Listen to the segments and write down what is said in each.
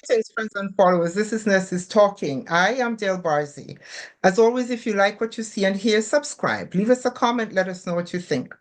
Greetings, friends and followers. This is Nurses Talking. I am Dale Barzey. As always, if you like what you see and hear, subscribe. Leave us a comment. Let us know what you think.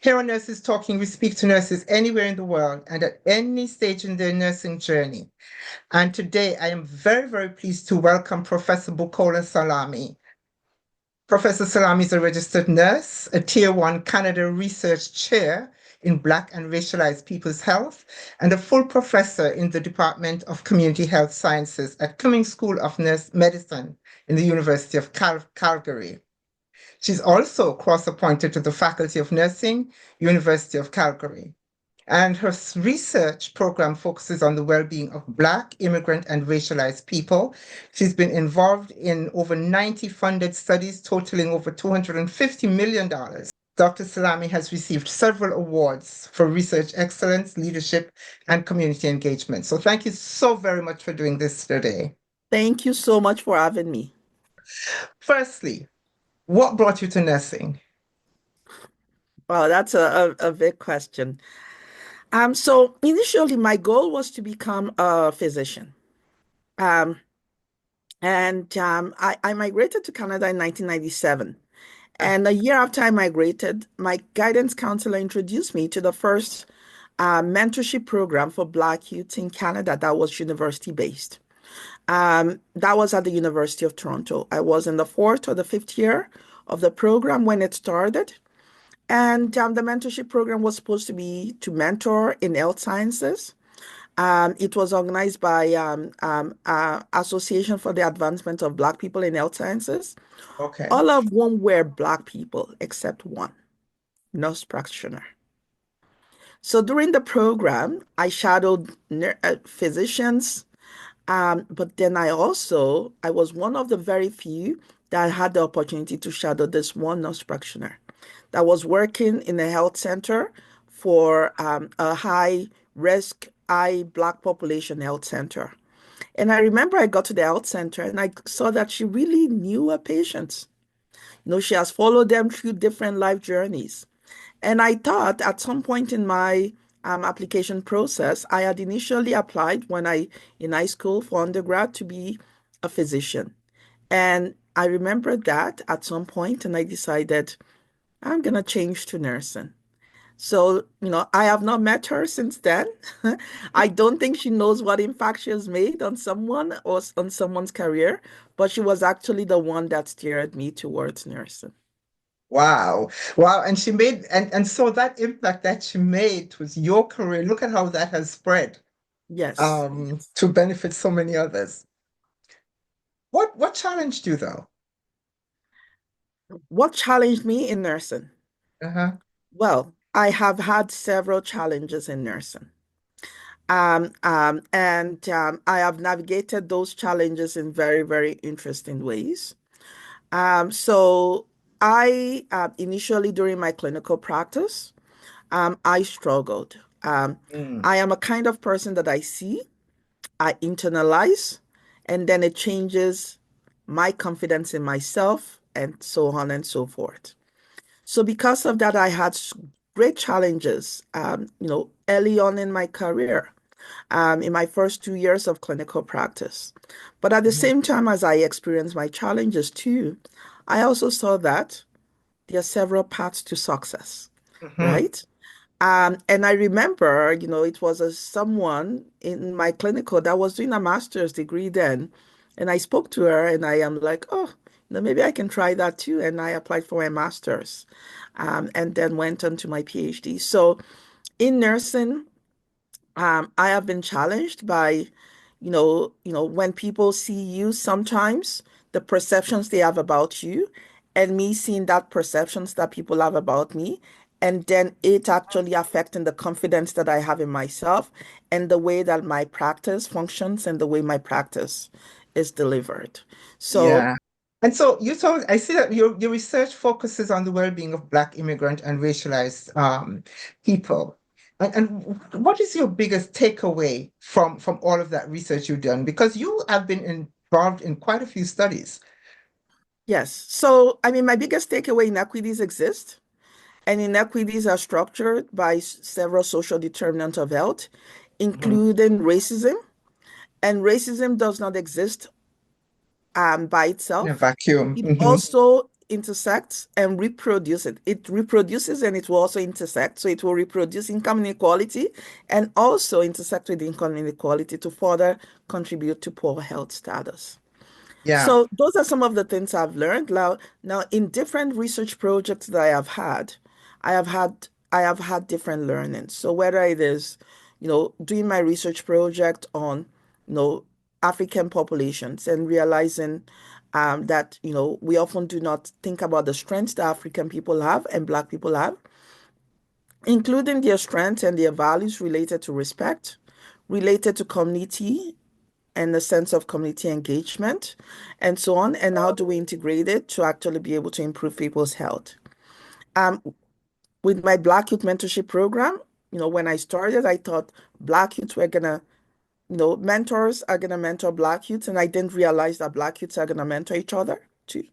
Here on Nurses Talking, we speak to nurses anywhere in the world and at any stage in their nursing journey. And today, I am very, very pleased to welcome Professor Bukola Salami. Professor Salami is a registered nurse, a Tier 1 Canada Research Chair in Black and Racialized People's Health, and a full professor in the Department of Community Health Sciences at Cummings School of Medicine in the University of Calgary. She's also cross-appointed to the Faculty of Nursing, University of Calgary. And her research program focuses on the well-being of Black, immigrant, and racialized people. She's been involved in over 90 funded studies totaling over $250 million. Dr. Salami has received several awards for research excellence, leadership, and community engagement. So thank you so very much for doing this today. Thank you so much for having me. Firstly, what brought you to nursing? Wow, that's a big question. So initially, my goal was to become a physician. Um, I migrated to Canada in 1997. And a year after I migrated, my guidance counselor introduced me to the first mentorship program for Black youth in Canada that was university-based. That was at the University of Toronto. I was in the fourth or the fifth year of the program when it started. And the mentorship program was supposed to be to mentor in health sciences. It was organized by Association for the Advancement of Black People in Health Sciences. Okay. All of them were Black people except one, nurse practitioner. So during the program, I shadowed physicians, but then I was one of the very few that had the opportunity to shadow this one nurse practitioner that was working in a health center for a high risk, high Black population health center. And I remember I got to the health center and I saw that she really knew her patients. She has followed them through different life journeys. And I thought at some point in my application process, I had initially applied in high school for undergrad to be a physician. And I remember that at some point, and I decided I'm going to change to nursing. So, I have not met her since then. I don't think she knows what impact she has made on someone or on someone's career, but she was actually the one that steered me towards nursing. Wow. Wow. And she made, and so that impact that she made was your career. Look at how that has spread Yes. to benefit so many others. What challenged you though? What challenged me in nursing? Uh-huh. Well, I have had several challenges in nursing. I have navigated those challenges in very, very interesting ways. So I initially during my clinical practice, I struggled. Mm. I am a kind of person that I see, I internalize, and then it changes my confidence in myself, and so on and so forth. So because of that, I had great challenges, early on in my career, in my first 2 years of clinical practice. But at the Mhm. same time as I experienced my challenges too, I also saw that there are several paths to success, Mhm. right? And I remember, it was someone in my clinical that was doing a master's degree then. And I spoke to her and I am like, oh, maybe I can try that too. And I applied for my master's and then went on to my PhD. So in nursing, I have been challenged by, when people see you sometimes, the perceptions they have about you, and me seeing that perceptions that people have about me, and then it actually affecting the confidence that I have in myself and the way that my practice functions and the way my practice is delivered. So, Yeah. And so I see that your research focuses on the well-being of Black immigrant and racialized people. And what is your biggest takeaway from all of that research you've done? Because you have been involved in quite a few studies. yes. So, I mean, my biggest takeaway inequities exist, and inequities are structured by several social determinants of health, Mhm. including racism And racism does not exist by In a itself. vacuum. It Hmm. also intersects and reproduces. It reproduces and it will also intersect. So it will reproduce income inequality and also intersect with income inequality to further contribute to poor health status. Yeah. So those are some of the things I've learned. Now in different research projects that I have had, I have had different learnings. So whether it is, doing my research project on, you know, African populations and realizing that, we often do not think about the strengths that African people have and Black people have, including their strengths and their values related to respect, related to community and the sense of community engagement and so on, and how do we integrate it to actually be able to improve people's health. Um, with my Black Youth Mentorship Program, when I started, I thought Black youth were gonna, mentors are gonna mentor Black youths, and I didn't realize that Black youths are gonna mentor each other too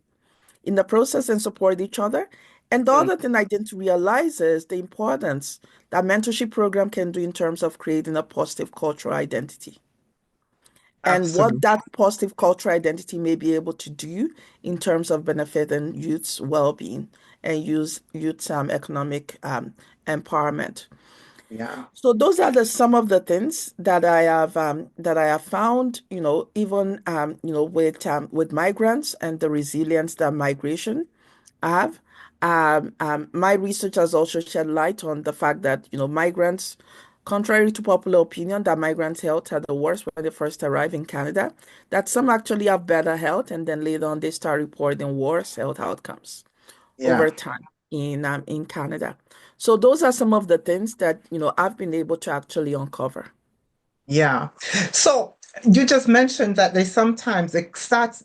in the process and support each other. And the Mm. other thing I didn't realize is the importance that mentorship program can do in terms of creating a positive cultural identity and what Absolutely. that positive cultural identity may be able to do in terms of benefiting youth's well-being and use youth's economic empowerment. Yeah. So those are some of the things that I have found, even with migrants and the resilience that migration have. My research has also shed light on the fact that, migrants, contrary to popular opinion, that migrants' health are the worst when they first arrive in Canada, that some actually have better health and then later on they start reporting worse health outcomes Yeah. over time in Canada. So those are some of the things that, I've been able to actually uncover. Yeah. So you just mentioned that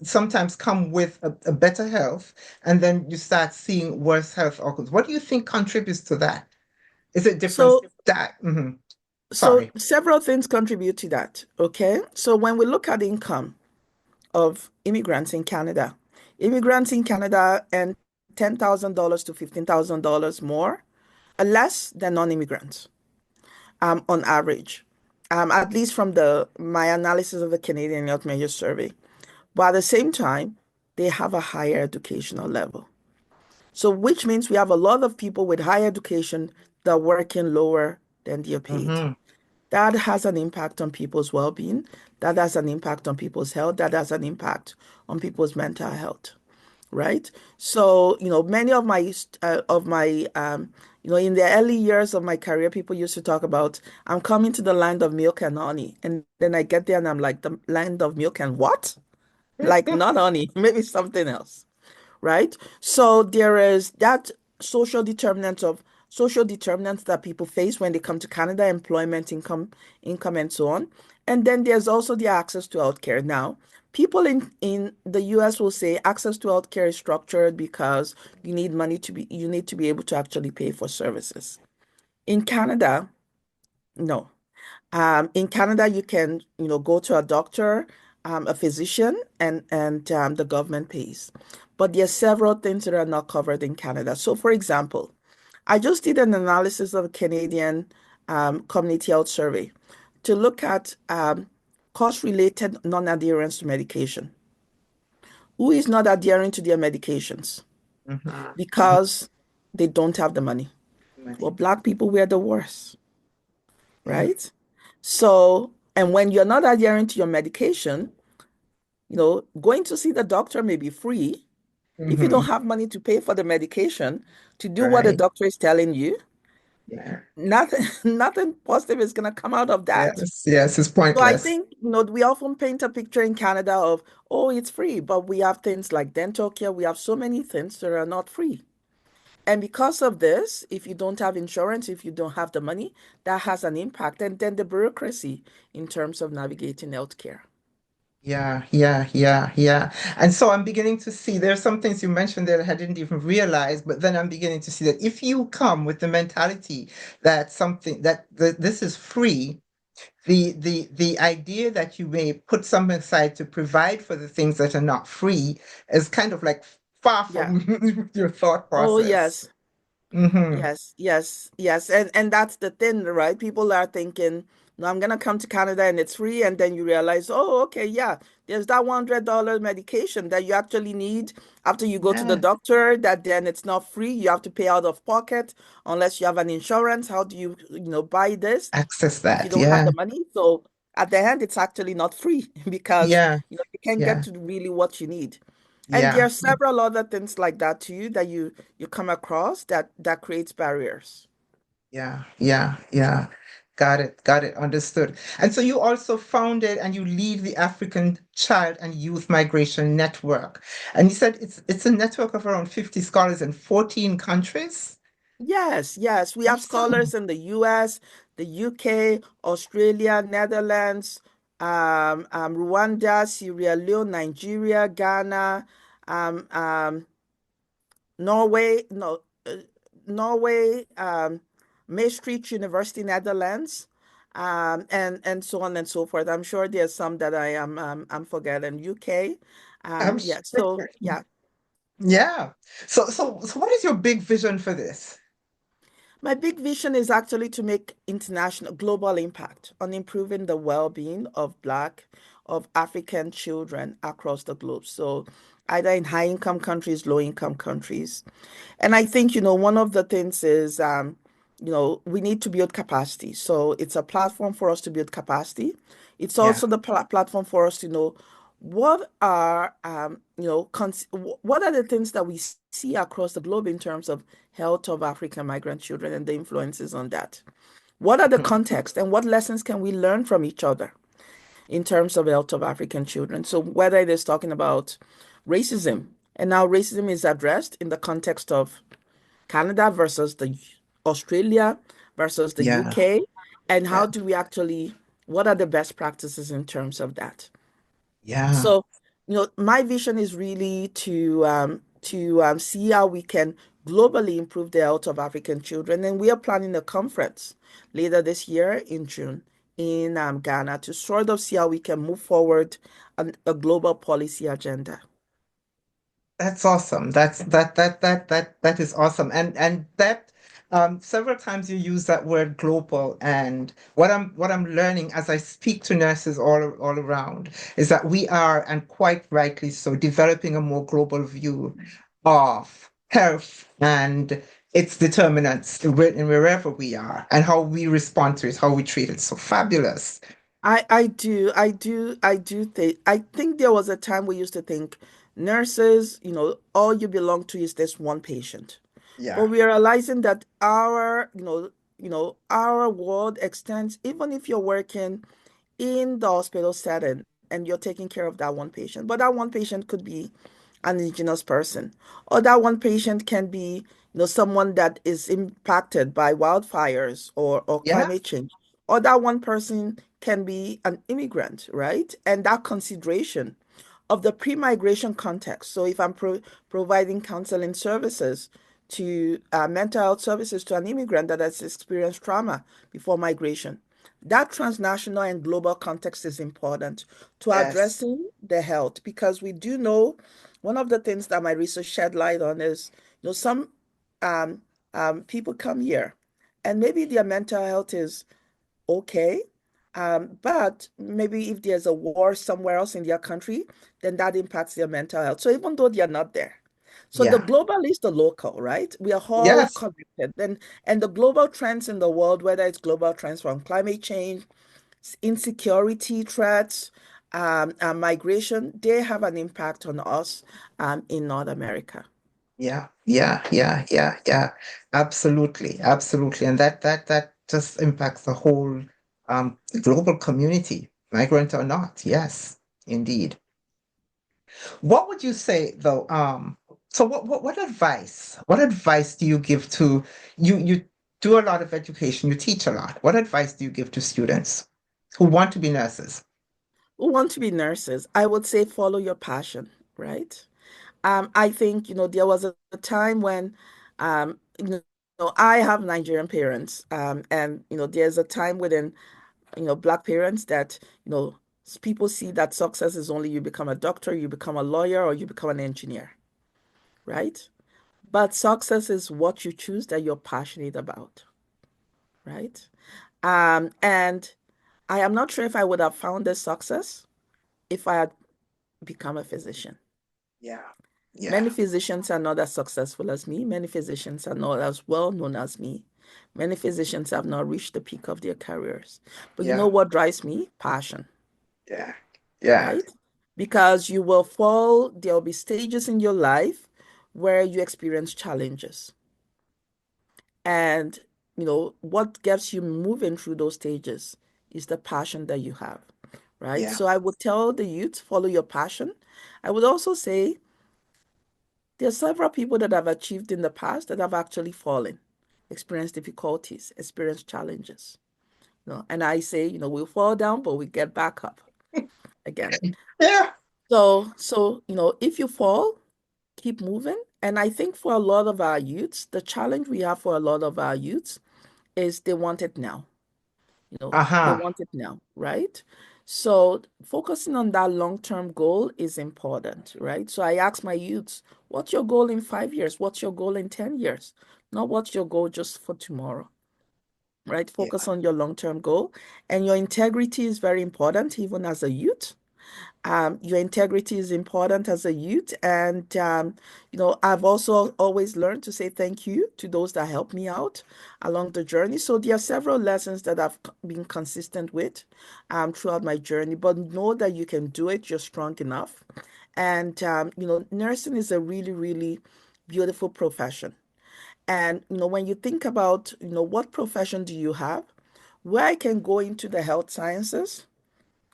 sometimes come with a better health, and then you start seeing worse health outcomes. What do you think contributes to that? Is it different So that? Mhm. so Sorry. several things contribute to that. Okay. So when we look at income of immigrants in Canada earn $10,000 to $15,000 more, less than non-immigrants, on average, at least from the my analysis of the Canadian Health Measures Survey. But at the same time, they have a higher educational level. So, which means we have a lot of people with higher education that are working lower than they're paid. Hmm. That has an impact on people's well-being. That has an impact on people's health. That has an impact on people's mental health, right? So, many in the early years of my career, people used to talk about, I'm coming to the land of milk and honey. And then I get there and I'm like, the land of milk and what? Like, not honey, maybe something else, right? So there is that social determinants that people face when they come to Canada, employment, income, and so on. And then there's also the access to healthcare. Now, people in the US will say access to healthcare is structured because you need to be able to actually pay for services. In Canada, no. In Canada, you can, go to a doctor, a physician, and the government pays. But there are several things that are not covered in Canada. So, for example, I just did an analysis of a Canadian community health survey to look at cost-related non-adherence to medication. Who is not adhering to their medications Hmm. because they don't have the money? Well, Money. Black people were the worst, Yeah. right? So, and when you're not adhering to your medication, going to see the doctor may be free. If you Hmm. don't have money to pay for the medication to do what the Right. doctor is telling you, Yeah. nothing, nothing positive is going to come out of that. Yes. Yes. It's So I pointless. think, we often paint a picture in Canada of, oh, it's free, but we have things like dental care. We have so many things that are not free. And because of this, if you don't have insurance, if you don't have the money, that has an impact. And then the bureaucracy in terms of navigating healthcare. Yeah, yeah, yeah, yeah. And so I'm beginning to see there's some things you mentioned that I didn't even realize, but then I'm beginning to see that if you come with the mentality that this is free, the idea that you may put something aside to provide for the things that are not free is kind of like far Yeah. from your thought Oh, process. yes. Hmm. Yes, yes, yes. And that's the thing, right? People are thinking, No, I'm gonna come to Canada and it's free, and then you realize, oh, okay, yeah, there's that $100 medication that you actually need after you go to the Yeah. doctor, that then it's not free. You have to pay out of pocket unless you have an insurance. How do you, buy this Access if you that. don't have Yeah. the money? So at the end, it's actually not free because Yeah. you can't get Yeah. to really what you need. And there Yeah. are several other things like that too that you come across that creates barriers. Yeah. Yeah. Yeah. Got it. Got it. Understood. And so you also founded and you lead the African Child and Youth Migration Network. And you said it's a network of around 50 scholars in 14 countries. Yes, yes. We have Awesome. scholars in the US, the UK, Australia, Netherlands, Rwanda, Sierra Leone, Nigeria, Ghana, um, um, Norway, no, Norway, Maastricht University, Netherlands, and so on and so forth. I'm sure there's some that I'm forgetting. UK, I'm yeah. sure. So yeah. Yeah. So what is your big vision for this? My big vision is actually to make international global impact on improving the well-being of Black, of African children across the globe. So either in high-income countries, low-income countries. And I think, one of the things is, we need to build capacity. So it's a platform for us to build capacity. It's Yeah. also the platform for us to know what are, what are the things that we see across the globe in terms of health of African migrant children and the influences on that. What are the Mhm. contexts and what lessons can we learn from each other in terms of health of African children? So whether it is talking about racism, and now racism is addressed in the context of Canada versus the Australia versus the Yeah. UK, and Yeah. how do we actually, what are the best practices in terms of that? Yeah. So, my vision is really to see how we can globally improve the health of African children, and we are planning a conference later this year in June in Ghana to sort of see how we can move forward on a global policy agenda. That's awesome. That is awesome. And that several times you use that word global. And what I'm learning as I speak to nurses all around is that we are, and quite rightly so, developing a more global view of health and its determinants in wherever we are and how we respond to it, how we treat it. So fabulous. I think there was a time we used to think nurses, all you belong to is this one patient. But Yeah. we are realizing that our world extends, even if you're working in the hospital setting and you're taking care of that one patient. But that one patient could be an indigenous person, or that one patient can be, someone that is impacted by wildfires or Yeah. climate change, or that one person can be an immigrant, right? And that consideration of the pre-migration context. So if I'm providing counseling services to mental health services to an immigrant that has experienced trauma before migration, that transnational and global context is important to Yes. addressing the health, because we do know one of the things that my research shed light on is, some um, people come here and maybe their mental health is okay. But maybe if there's a war somewhere else in their country, then that impacts their mental health. So even though they're not there. So the Yeah. global is the local, right? We are all Yes. connected. And the global trends in the world, whether it's global trends from climate change, insecurity threats, migration, they have an impact on us in North America. Yeah, yeah, yeah, yeah, yeah. Absolutely, absolutely. And that just impacts the whole global community, migrant or not. Yes, indeed. What would you say though? So what advice do you give to you do a lot of education, you teach a lot. What advice do you give to students who want to be nurses? Who want to be nurses? I would say follow your passion, right? I think, there was a time when, I have Nigerian parents, and, there's a time within, Black parents that, people see that success is only you become a doctor, you become a lawyer, or you become an engineer, right? But success is what you choose that you're passionate about, right? And I am not sure if I would have found this success if I had become a physician. Yeah. Yeah. Many physicians are not as successful as me. Many physicians are not as well known as me. Many physicians have not reached the peak of their careers. But you know Yeah. what drives me? Passion, Yeah. Yeah. right? Because you will fall, there will be stages in your life where you experience challenges. And, what gets you moving through those stages is the passion that you have, right? Yeah. So I would tell the youth, follow your passion. I would also say there are several people that have achieved in the past that have actually fallen, experienced difficulties, experienced challenges. And I say, we'll fall down, but we get back up again. Yeah. So, if you fall, keep moving. And I think for a lot of our youths, the challenge we have for a lot of our youths is they want it now. They Uh-huh. want it now, right? So focusing on that long-term goal is important, right? So I ask my youths, what's your goal in 5 years? What's your goal in 10 years? Not what's your goal just for tomorrow, right? Focus Yeah. on your long-term goal. And your integrity is very important, even as a youth. Your integrity is important as a youth. And, I've also always learned to say thank you to those that helped me out along the journey. So there are several lessons that I've been consistent with throughout my journey, but know that you can do it. You're strong enough. And, nursing is a really, really beautiful profession. And, when you think about, what profession do you have? Where I can go into the health sciences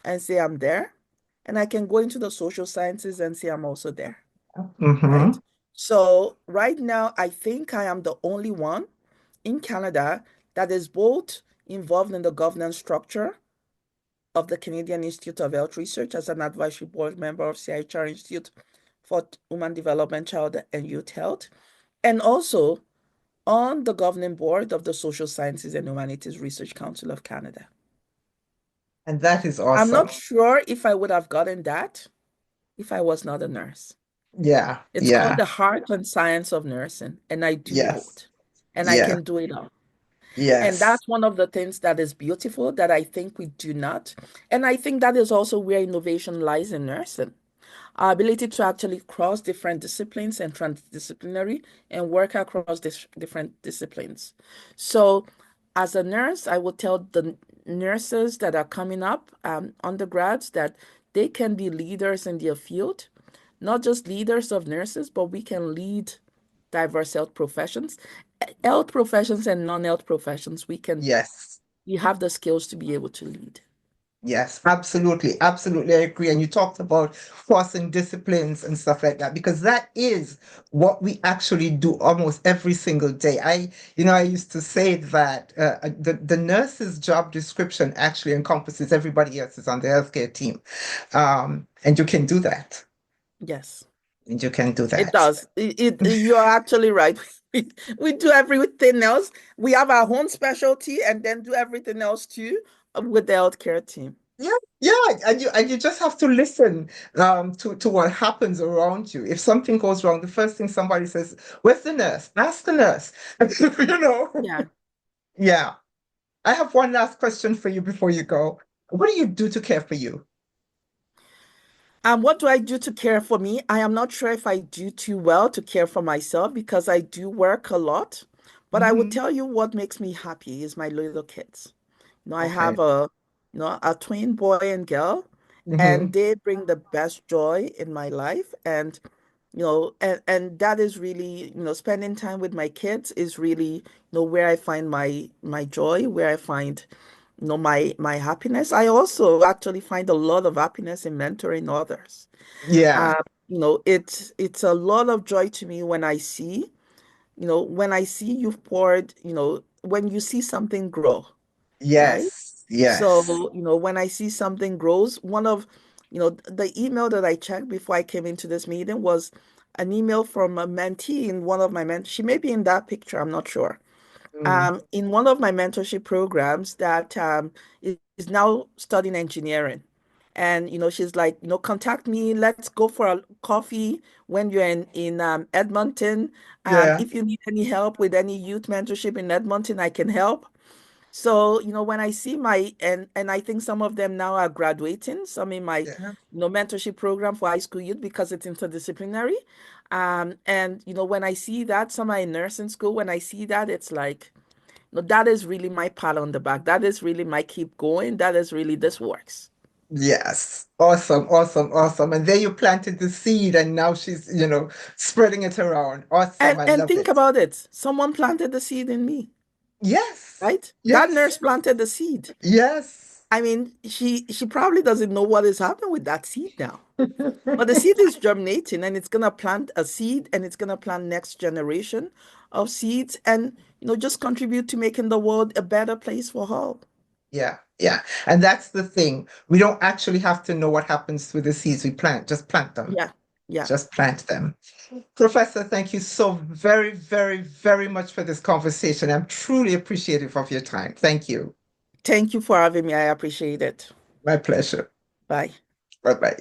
and say I'm there, and I can go into the social sciences and say I'm also there, right? Mm-hmm. So right now, I think I am the only one in Canada that is both involved in the governance structure of the Canadian Institute of Health Research as an advisory board member of CIHR Institute for Human Development, Child and Youth Health, and also on the governing board of the Social Sciences and Humanities Research Council of Canada. And that is I'm not awesome. sure if I would have gotten that if I was not a nurse. Yeah. It's called Yeah. the heart and science of nursing, and I do Yes. both, and I Yeah. can do it all. And Yes. that's one of the things that is beautiful that I think we do not. And I think that is also where innovation lies in nursing. Our ability to actually cross different disciplines and transdisciplinary and work across different disciplines. So, as a nurse, I would tell the nurses that are coming up, undergrads, that they can be leaders in their field, not just leaders of nurses, but we can lead diverse health professions and non-health professions. Yes. We have the skills to be able to lead. Yes, absolutely. Absolutely. I agree. And you talked about crossing disciplines and stuff like that, because that is what we actually do almost every single day. I used to say that the nurse's job description actually encompasses everybody else's on the healthcare team. And you can do that. Yes. And you can do It that. does. You're actually right. We do everything else. We have our own specialty and then do everything else too with the healthcare team. Yeah, yeah, and you just have to listen to what happens around you. If something goes wrong, the first thing somebody says, "Where's the nurse? Ask the nurse." You know? Yeah. Yeah. I have one last question for you before you go. What do you do to care for you? What do I do to care for me? I am not sure if I do too well to care for myself because I do work a lot. But I would Hmm. tell you what makes me happy is my little kids. I Okay. have a twin boy and girl, and Hmm. they bring the best joy in my life. And that is really, spending time with my kids is really, where I find my joy, where I find, my happiness. I also actually find a lot of happiness in mentoring others. Yeah. Um, it's a lot of joy to me when I see you've poured, when you see something grow, right? Yes. Yes. So, when I see something grows, the email that I checked before I came into this meeting was an email from a mentee in one of my she may be in that picture, I'm not sure. Mm. In one of my mentorship programs that is now studying engineering. And she's like, contact me. Let's go for a coffee when you're in Edmonton. Yeah. If you need any help with any youth mentorship in Edmonton, I can help. So, when I see and I think some of them now are graduating, some in my, Yeah. mentorship program for high school youth because it's interdisciplinary. And, when I see that, some are in nursing school, when I see that, it's like, that is really my pat on the back. That is really my keep going. That is really, this works. Yes. Awesome, awesome, awesome. And there you planted the seed and now she's, spreading it around. Awesome. And I and love think it. about it. Someone planted the seed in me, Yes. right? That Yes. nurse planted the seed. Yes. I mean, she probably doesn't know what is happening with that seed now. But the seed is germinating and it's gonna plant a seed and it's gonna plant next generation of seeds and just contribute to making the world a better place for all. Yeah, yeah. And that's the thing. We don't actually have to know what happens with the seeds we plant. Just plant them. Yeah, yeah. Just plant them. Professor, thank you so very, very, very much for this conversation. I'm truly appreciative of your time. Thank you. Thank you for having me. I appreciate it. My pleasure. Bye. Bye bye.